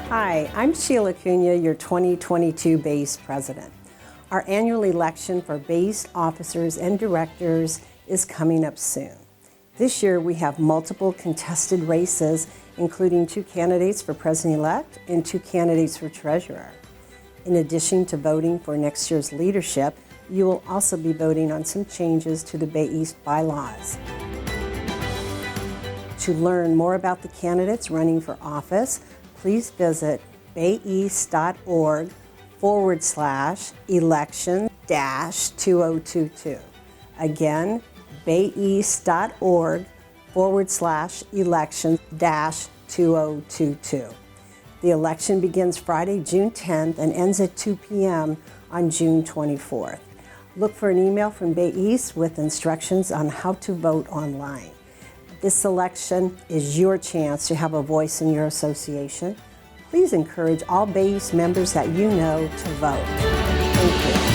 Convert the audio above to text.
Hi, I'm Sheila Cunha, your 2022 BASE President. Our annual election for BASE officers and directors is coming up soon. This year we have multiple contested races, including 2 candidates for President-elect and 2 candidates for Treasurer. In addition to voting for next year's leadership, you will also be voting on some changes to the BASE bylaws. To learn more about the candidates running for office, please visit baese.org/election-2022. Again, baese.org/election-2022. The election begins Friday, June 10th and ends at 2 p.m. on June 24th. Look for an email from BASE with instructions on how to vote online. This election is your chance to have a voice in your association. Please encourage all BASE members that you know to vote. Thank you.